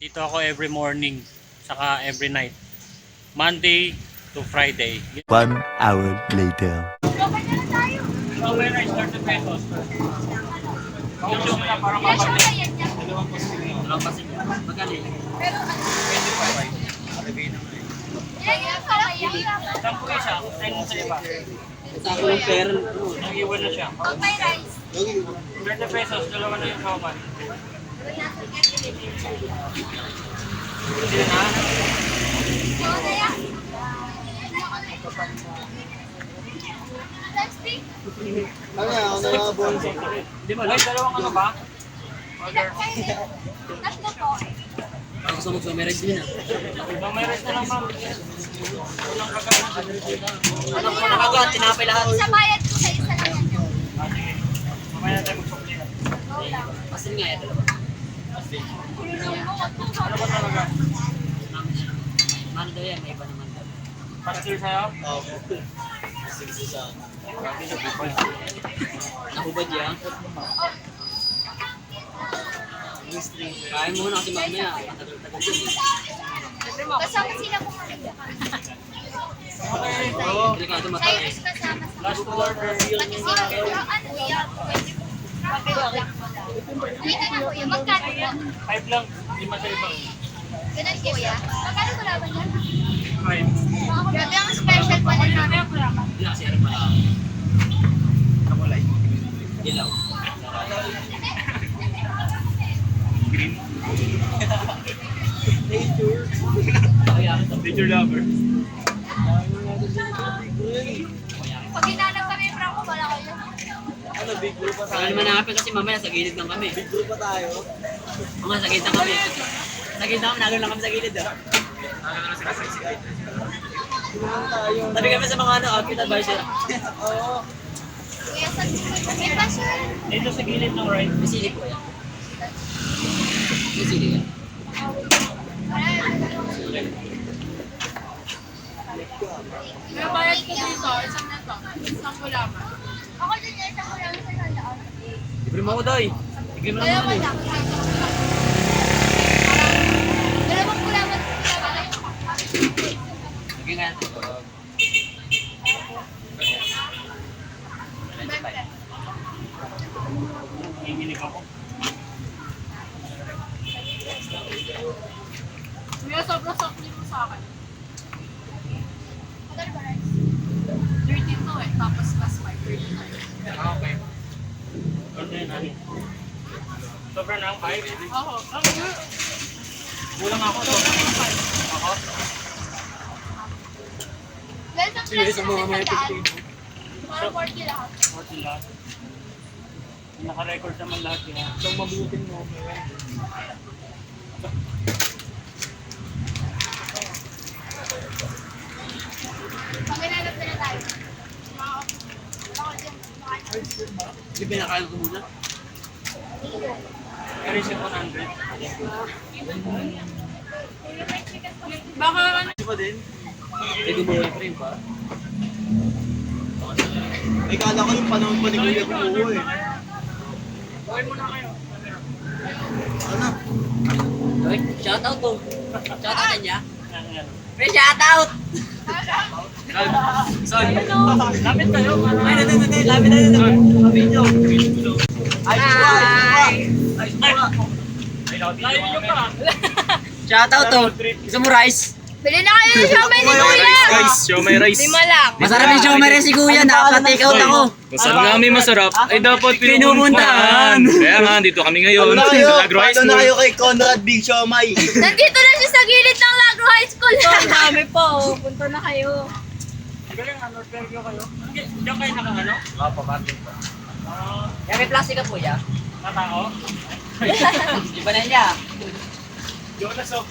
Dito ako every morning, saka every night. Monday to Friday. 1 hour later. So when I start the pesos, yung joke na parang mabalik. Dalawang pasig. Magaling. Pero ano? 25. Alagay naman eh. Saan po isa? Saan mo sa iba? Sa ako yung pera. Nag-iwan na siya. May rice. 30 pesos, dalawa na yung sauman. Hindi na. So, kaya? Let's speak. Ano yan? Ano yung bonus? Di ba? Dalawang ano ba? Tatlo po. Ako gusto mo sumirage din ah. Numeris na lang ma'am. Unang kagawin. Ano ko nakagawa, tinapay lahat. Isa bayad ko sa isa lang yan. Sige. Mamaya na tayo mag-suklihan. Go lang. Pasin nga yan, dalawa. Ano ba talaga? Mano daw yan, may iba naman daw. Pastil sa'yo? Nahubad yan. Kain muna kasi mamaya. Tagal-tagal yun eh. Kasama sila po kami. Delikado mata eh. Cyrus kasama sa Last order. pati sila. Ano yan? Dito na kuya. Magkano po? 5 lang. Hindi masaliba. Ganun kuya. Magkano ko laban yan? 5. Grabe ang special pala namin. Hindi na kasi ano pala. Nakulay. Dilaw. Nature lover. Pag hinanap kami yung prank ko, wala kayo. Ano, big group pa Kaya tayo? naman nakapin kasi mamaya sa gilid lang kami. Big group pa tayo? Mga sa gilid lang kami. Sa gilid lang kami, nagano lang kami sa gilid ah. Ano tayo? Tabi kami sa mga ano, outfit advisor. Oo. Kuya, saan may passion? Dito sa gilid ng right. May sili po yan. May sili yan. May bayad ko dito, isang neto. Isang kulaman. Ako din yung isang kulaman sa sandaan. Libre mo ako doy. Libre mo lang Dalawa naman eh. lang. Dalawang kulaman. Sige nga. Hihilig ako. Kuya, sobrang soft mo sa akin. Magkano ba rice? 32 eh, tapos plus 5, 39. Okay. Ano yun, ano? Sobra na ang 5. Oo. Kulang ako. Sobra na ang 5. Ako? Dahil sa plus sa sandaan, parang 40 lahat. Ako sila. Naka-record naman lahat yun. Itong mabuting mo. Pag hinanap na tayo. Ako dyan. Hindi pinakain ko muna. Pero yung 100. Baka ano? Di ba din? Hindi ko muna frame pa. Ay, kala ko yung panahon pa ni Kuya Kuya eh. Okay muna kayo. Ano? Doy, shoutout po. Shoutout niya. Ano? Pre, shoutout! Son, lapit kayo. Ay, lapit tayo. Lapit nyo. Ay, Layo nyo pa. Shoutout to. Gusto mo rice? Bili na kayo ng siomay ni Kuya! Show may rice. 5 lang. Masarap yung siomay si kuya. Nakapa-take out ako. Saan nga may masarap, ay dapat Pinupuntahan. pinupuntahan. Kaya nga, dito kami ngayon. Ano na kayo? Sa Agro High Paano na School. kayo kay Conrad Big Siomay? Nandito na siya sa gilid ng Lagro High School. Ang dami po. Punta na kayo. Galing ano, Norbergio kayo. Diyan kayo naka-ano? Opo, kapit po. Yan, may plastic ka po ya. Matao? Iba na niya. Jonas, oh.